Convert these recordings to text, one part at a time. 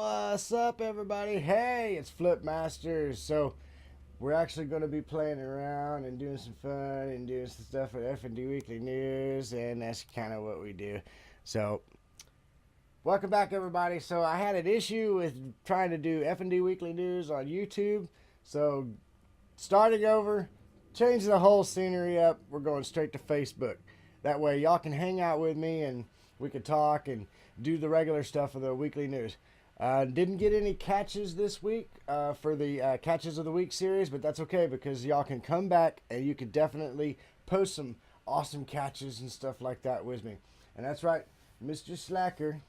What's up, everybody? Hey, it's Flip Masters. So, we're actually going to be playing around and doing some fun and doing some stuff with FnD Weekly News, and that's kind of what we do. So, welcome back, everybody. So, I had an issue with trying to do FnD Weekly News on YouTube. So, starting over, change the whole scenery up. We're going straight to Facebook. That way, y'all can hang out with me and we could talk and do the regular stuff of the weekly news. Didn't get any catches this week for the Catches of the Week series, but that's okay because y'all can come back and you can definitely post some awesome catches and stuff like that with me. And that's right, Mr. Slacker,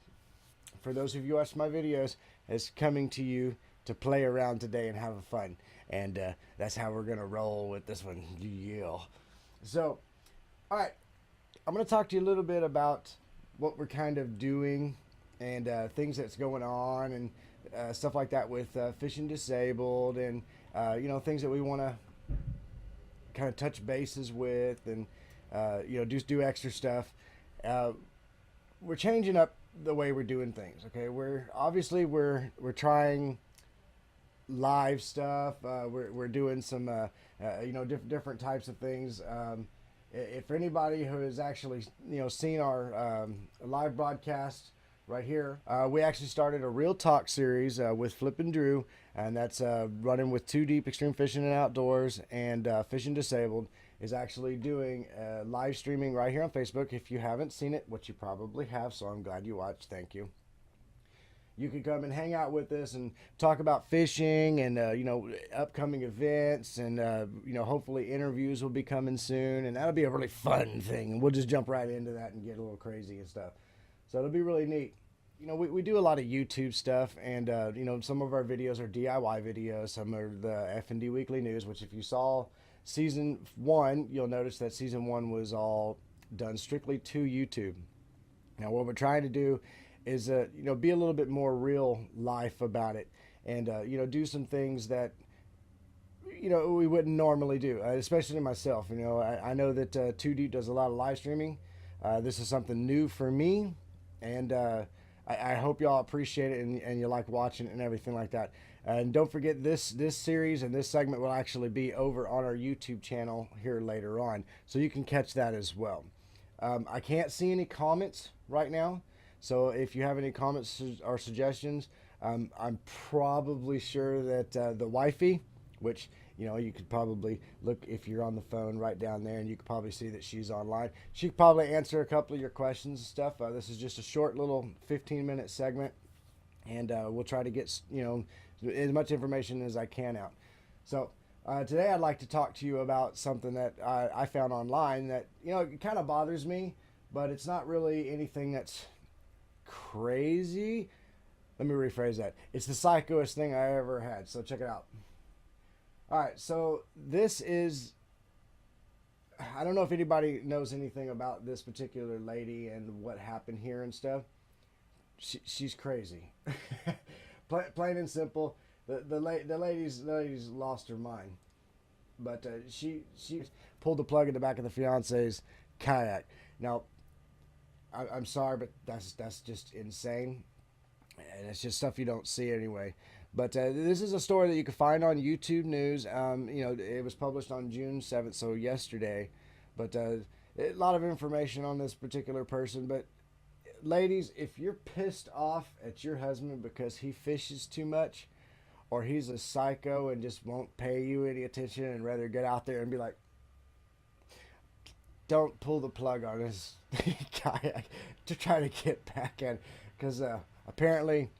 for those of you who watch my videos, is coming to you to play around today and have fun. And that's how we're going to roll with this one. Yeah. So, all right, I'm going to talk to you a little bit about what we're kind of doing and things that's going on and stuff like that with Fishing Disabled and things that we want to kind of touch bases with and do extra stuff. We're changing up the way we're doing things. Okay, we're trying live stuff. We're doing some different types of things. If anybody who has actually seen our live broadcast right here, we actually started a real talk series with Flip and Drew, and that's running with Too Deep Extreme Fishing and Outdoors, and Fishing Disabled is actually doing live streaming right here on Facebook. If you haven't seen it, which you probably have, so I'm glad you watched. Thank you. You can come and hang out with us and talk about fishing and upcoming events, and hopefully interviews will be coming soon, and that'll be a really fun thing. We'll just jump right into that and get a little crazy and stuff. So it'll be really neat. We do a lot of YouTube stuff, and some of our videos are DIY videos. Some are the FnD Weekly News, which if you saw season 1, you'll notice that season 1 was all done strictly to YouTube. Now what we're trying to do is be a little bit more real life about it, and do some things that we wouldn't normally do, especially myself. I know that Too Deep does a lot of live streaming. This is something new for me, and I hope y'all appreciate it and you like watching it and everything like that. And don't forget, this series and this segment will actually be over on our YouTube channel here later on, so you can catch that as well. I can't see any comments right now. So if you have any comments or suggestions, I'm probably sure that the wifey, which you could probably look if you're on the phone right down there, and you could probably see that she's online. She could probably answer a couple of your questions and stuff. This is just a short little 15-minute segment, and we'll try to get as much information as I can out. So today I'd like to talk to you about something that I found online that it kind of bothers me, but it's not really anything that's crazy. Let me rephrase that. It's the psychoest thing I ever had. So check it out. All right, so this is, I don't know if anybody knows anything about this particular lady and what happened here and stuff. She's crazy. Plain and simple. The lady's lost her mind. But she pulled the plug in the back of the fiance's kayak. Now, I'm sorry, but that's just insane, and it's just stuff you don't see anyway. But this is a story that you can find on YouTube News. It was published on June 7th, so yesterday. But a lot of information on this particular person. But ladies, if you're pissed off at your husband because he fishes too much, or he's a psycho and just won't pay you any attention and rather get out there and be like, don't pull the plug on this kayak to try to get back in, because apparently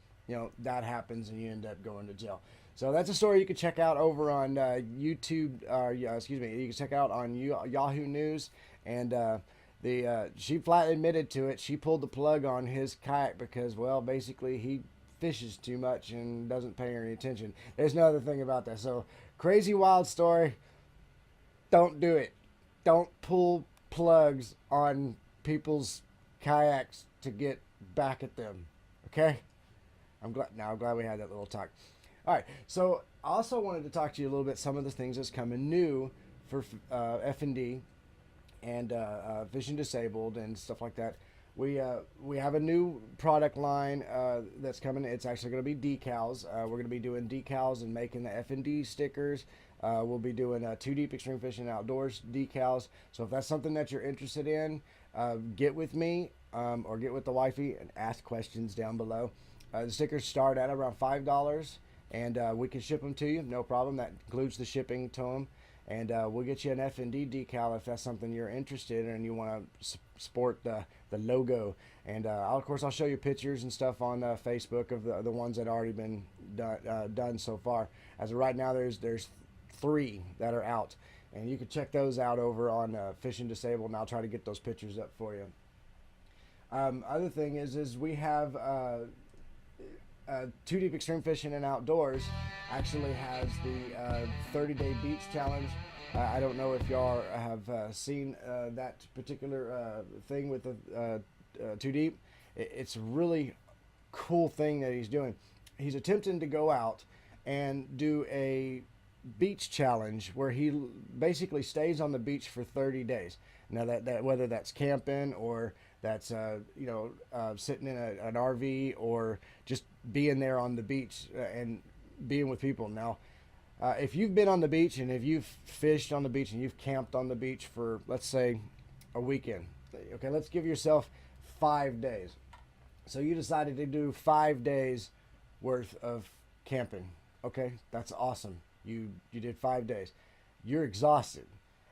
that happens and you end up going to jail. So that's a story you can check out over on YouTube. You can check out on Yahoo News, and she flatly admitted to it. She pulled the plug on his kayak because, well, basically he fishes too much and doesn't pay her any attention. There's no other thing about that. So crazy, wild story. Don't do it. Don't pull plugs on people's kayaks to get back at them. Okay? I'm glad we had that little talk. All right, so I also wanted to talk to you a little bit some of the things that's coming new for FnD and Fishing Disabled and stuff like that. we have a new product line that's coming. It's actually going to be decals. We're going to be doing decals and making the FnD stickers. We'll be doing Too Deep Extreme Fishing Outdoors decals. So if that's something that you're interested in, get with me or get with the wifey and ask questions down below. The stickers start at around $5, and we can ship them to you, no problem. That includes the shipping to them. And we'll get you an FnD decal if that's something you're interested in and you want to sport the logo. And of course, I'll show you pictures and stuff on Facebook of the ones that already been done so far. As of right now, there's 3 that are out, and you can check those out over on Fishing Disabled, and I'll try to get those pictures up for you. Other thing is we have Too Deep Extreme Fishing and Outdoors actually has the 30-day beach challenge. I don't know if y'all have seen that particular thing with the Too Deep. It's a really cool thing that he's doing. He's attempting to go out and do a beach challenge where he basically stays on the beach for 30 days. Now that whether that's camping or that's sitting in an RV or just being there on the beach and being with people. Now if you've been on the beach and if you've fished on the beach and you've camped on the beach for, let's say, a weekend, okay, let's give yourself 5 days. So you decided to do 5 days worth of camping. Okay, that's awesome. You did 5 days. You're exhausted.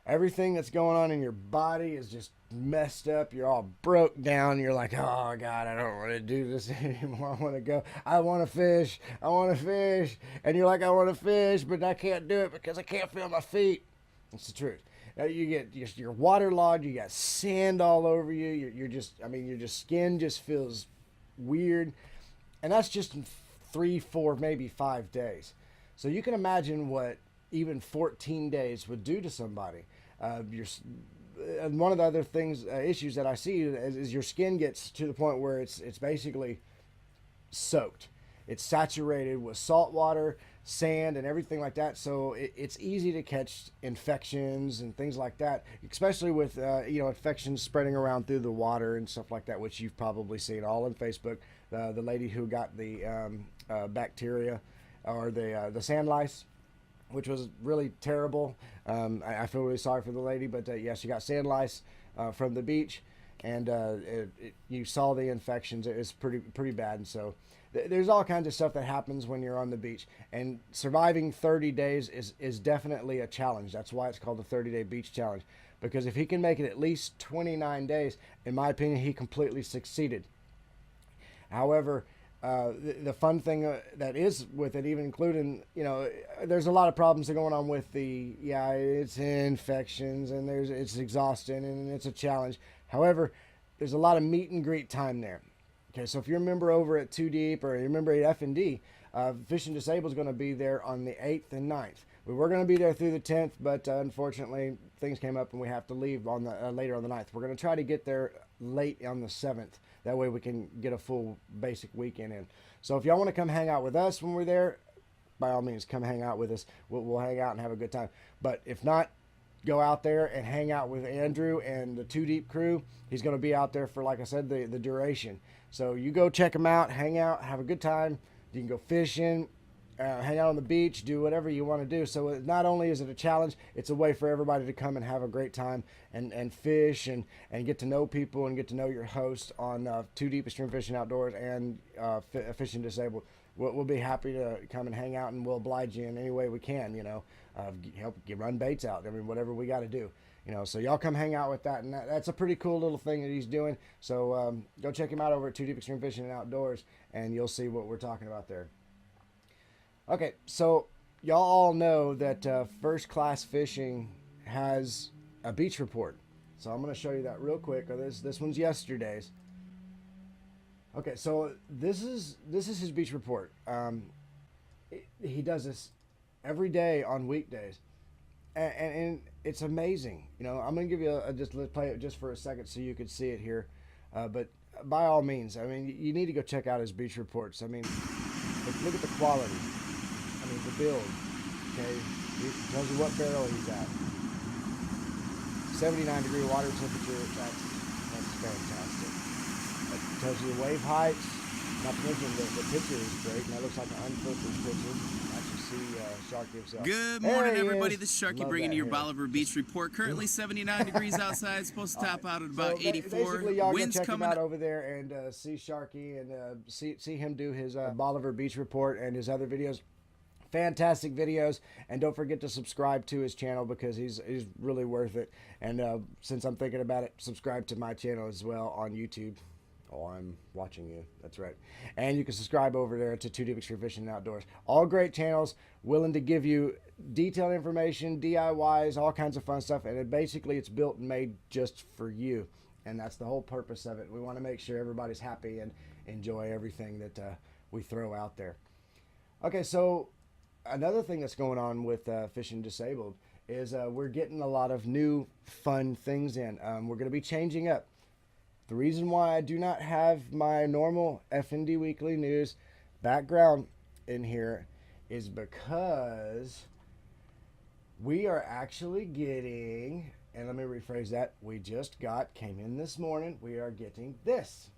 Everything that's going on in your body is just messed up. You're all broke down. You're like, oh God, I don't want to do this anymore. I want to go. I want to fish. I want to fish. And you're like, I want to fish, but I can't do it because I can't feel my feet. That's the truth. You get you're waterlogged. You got sand all over you. You're just, your skin just feels weird, and that's just in 3, 4, maybe 5 days. So you can imagine what even 14 days would do to somebody. One of the other things, issues that I see is your skin gets to the point where it's basically soaked. It's saturated with salt water, sand, and everything like that. So it's easy to catch infections and things like that, especially with infections spreading around through the water and stuff like that, which you've probably seen all on Facebook. The lady who got the bacteria or the sand lice, which was really terrible. I feel really sorry for the lady, but yeah, she got sand lice from the beach, and you saw the infections. It was pretty bad. And so there's all kinds of stuff that happens when you're on the beach, and surviving 30 days is definitely a challenge. That's why it's called the 30-day beach challenge, because if he can make it at least 29 days, in my opinion, he completely succeeded. However, the fun thing that is with it, even including, there's a lot of problems that are going on with it's infections, and it's exhausting, and it's a challenge. However, there's a lot of meet and greet time there. Okay, so if you're a member over at Too Deep or you're a member at FnD, Fishing Disabled is going to be there on the 8th and 9th. We were going to be there through the 10th, but unfortunately things came up and we have to leave on the later on the 9th. We're going to try to get there late on the 7th. That way we can get a full basic weekend in. So if y'all want to come hang out with us when we're there, by all means, come hang out with us. We'll hang out and have a good time. But if not, go out there and hang out with Andrew and the Too Deep crew. He's going to be out there for, like I said, the duration. So you go check him out, hang out, have a good time. You can go fishing, hang out on the beach, do whatever you want to do. So not only is it a challenge, it's a way for everybody to come and have a great time and fish and get to know people and get to know your host on Too Deep Extreme Fishing Outdoors and Fishing Disabled. We'll be happy to come and hang out, and we'll oblige you in any way we can, help you run baits out. Whatever we got to do. So y'all come hang out with that, and that's a pretty cool little thing that he's doing. So go check him out over at Too Deep Extreme Fishing and Outdoors, and you'll see what we're talking about there. Okay, so y'all all know that First Class Fishing has a beach report. So I'm going to show you that real quick. This one's yesterday's. Okay, so this is his beach report. He does this every day on weekdays. And it's amazing. I'm going to give you let's play it just for a second so you can see it here. But by all means, you need to go check out his beach reports. Look at the quality. The build. Okay, it tells you what barrel he's at. 79-degree water temperature. That's fantastic. It tells you the wave heights. Not to mention the picture is great, and that looks like an unfiltered picture. Actually see Sharky himself. Good morning, There he everybody. is. This is Sharky Love bringing that you your hair. Bolivar Beach report. Currently 79 degrees outside. Supposed to top out at about 84. Basically, y'all go Winds check him coming out over there and see Sharky and see him do his Bolivar Beach report and his other videos. Fantastic videos, and don't forget to subscribe to his channel because he's really worth it. And since I'm thinking about it, subscribe to my channel as well on YouTube. Oh, I'm watching you. That's right. And you can subscribe over there to Two Divots for Fishing and Outdoors. All great channels, willing to give you detailed information, DIYs, all kinds of fun stuff. And it's built and made just for you. And that's the whole purpose of it. We want to make sure everybody's happy and enjoy everything that we throw out there. Okay, so another thing that's going on with Fishing Disabled is we're getting a lot of new fun things in. We're going to be changing up. The reason why I do not have my normal FnD Weekly News background in here is because we are actually getting, and let me rephrase that, came in this morning, we are getting this.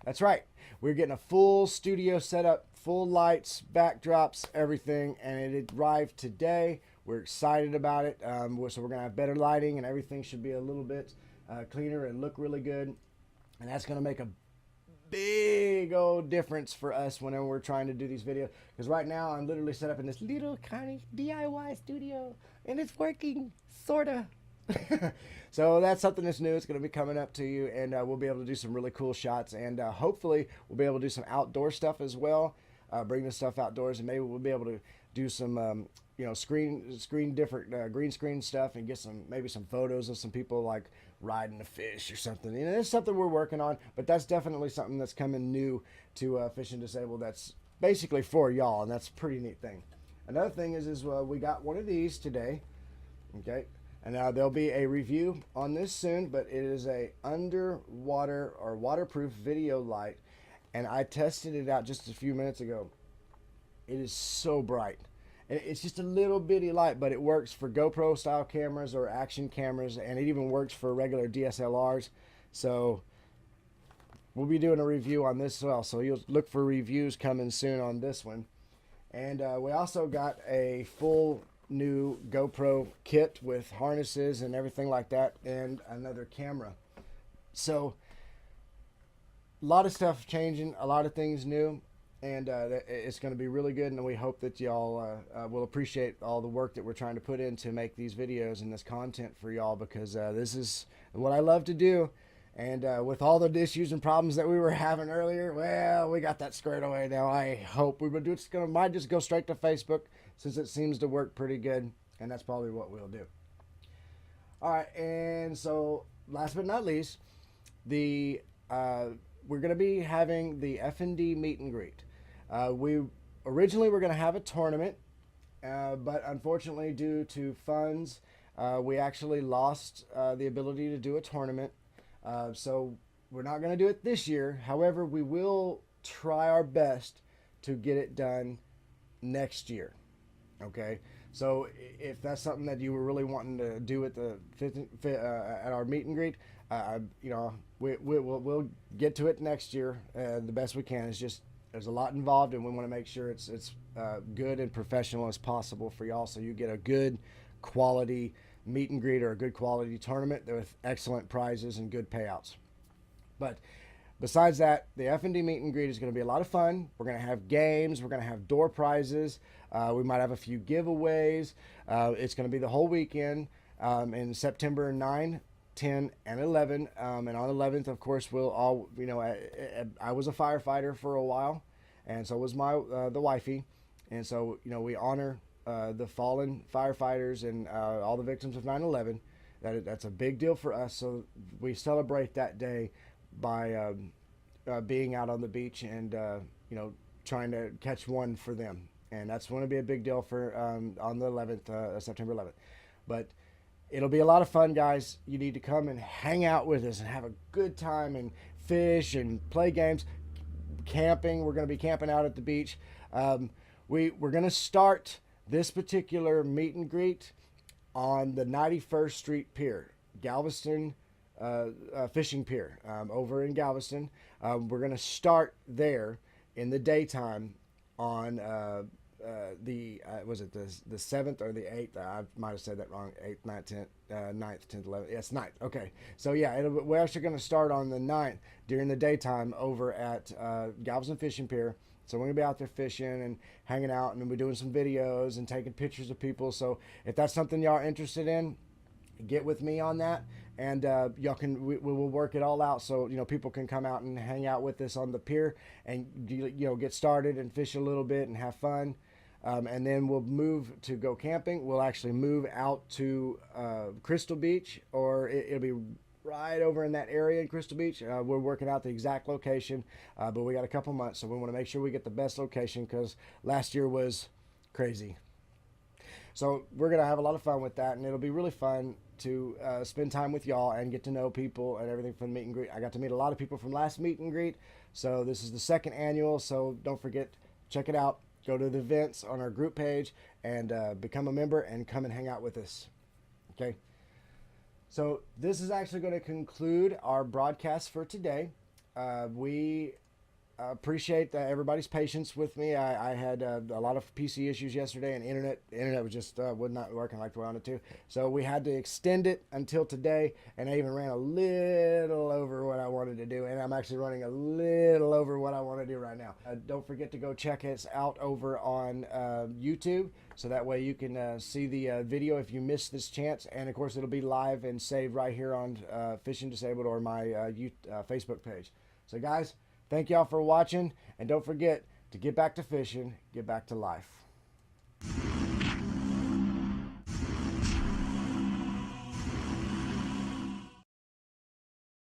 That's right. We're getting a full studio setup, full lights, backdrops, everything, and it arrived today. We're excited about it. So we're going to have better lighting, and everything should be a little bit cleaner and look really good. And that's going to make a big old difference for us whenever we're trying to do these videos. Because right now I'm literally set up in this little tiny DIY studio, and it's working, sort of. So that's something that's new. It's going to be coming up to you, and we'll be able to do some really cool shots. And hopefully we'll be able to do some outdoor stuff as well. Bring the stuff outdoors, and maybe we'll be able to do some green screen stuff and get maybe some photos of some people like riding a fish or something. It's something we're working on, but that's definitely something that's coming new to Fishing Disabled. That's basically for y'all, and that's a pretty neat thing. Another thing is we got one of these today. Okay, and now there'll be a review on this soon, but it is a underwater or waterproof video light, and I tested it out just a few minutes ago. It is so bright. It's just a little bitty light, but it works for GoPro style cameras or action cameras, and it even works for regular DSLRs. So we'll be doing a review on this as well. So you'll look for reviews coming soon on this one. And we also got a full new GoPro kit with harnesses and everything like that, and another camera. So a lot of stuff changing, a lot of things new. And it's going to be really good, and we hope that y'all will appreciate all the work that we're trying to put in to make these videos and this content for y'all, because this is what I love to do. And with all the issues and problems that we were having earlier, well, we got that squared away now. I hope we would do it. Might just go straight to Facebook, since it seems to work pretty good, and that's probably what we'll do. All right, and so last but not least, we're going to be having the FnD meet and greet. We originally were going to have a tournament, but unfortunately due to funds, we actually lost the ability to do a tournament. So we're not going to do it this year. However, we will try our best to get it done next year. Okay, so if that's something that you were really wanting to do at at our meet and greet, we'll get to it next year the best we can. It's just there's a lot involved, and we want to make sure it's good and professional as possible for y'all, so you get a good quality meet and greet or a good quality tournament with excellent prizes and good payouts. But besides that, the FnD meet and greet is going to be a lot of fun. We're going to have games. We're going to have door prizes. We might have a few giveaways. It's going to be the whole weekend in September 9, 10, and 11. And on the 11th, of course, we'll all, I was a firefighter for a while, and so was the wifey. And so, we honor the fallen firefighters and all the victims of 9/11. That's a big deal for us. So we celebrate that day by being out on the beach and, trying to catch one for them. And that's going to be a big deal for on the 11th, September 11th. But it'll be a lot of fun, guys. You need to come and hang out with us and have a good time and fish and play games. Camping, we're going to be camping out at the beach. We're going to start this particular meet and greet on the 91st Street Pier, Galveston, fishing pier over in Galveston. We're going to start there in the daytime on was it the 7th or the 8th? I might have said that wrong. 8th, 9th, 10th, 9th, 10th, 11th. Yes, 9th. Okay. So yeah, we're actually going to start on the 9th during the daytime over at Galveston Fishing Pier. So we're going to be out there fishing and hanging out, and we're doing some videos and taking pictures of people. So if that's something y'all are interested in, get with me on that, and y'all can we will work it all out so people can come out and hang out with us on the pier and get started and fish a little bit and have fun. And then we'll move to go camping. We'll actually move out to Crystal Beach, or it'll be right over in that area in Crystal Beach. We're working out the exact location, but we got a couple months, so we want to make sure we get the best location because last year was crazy. So we're going to have a lot of fun with that, and it'll be really fun to spend time with y'all and get to know people and everything from the meet and greet. I got to meet a lot of people from last meet and greet, so this is the second annual, so don't forget, check it out. Go to the events on our group page and become a member and come and hang out with us. Okay? So this is actually going to conclude our broadcast for today. We appreciate everybody's patience with me. I had a lot of PC issues yesterday, and the internet was just would not working like we wanted to. So we had to extend it until today, and I even ran a little over what I wanted to do, and I'm actually running a little over what I want to do right now. Don't forget to go check us out over on YouTube, so that way you can see the video if you missed this chance, and of course it'll be live and saved right here on Fishing Disabled or my Facebook page. So guys, thank y'all for watching, and don't forget to get back to fishing, get back to life.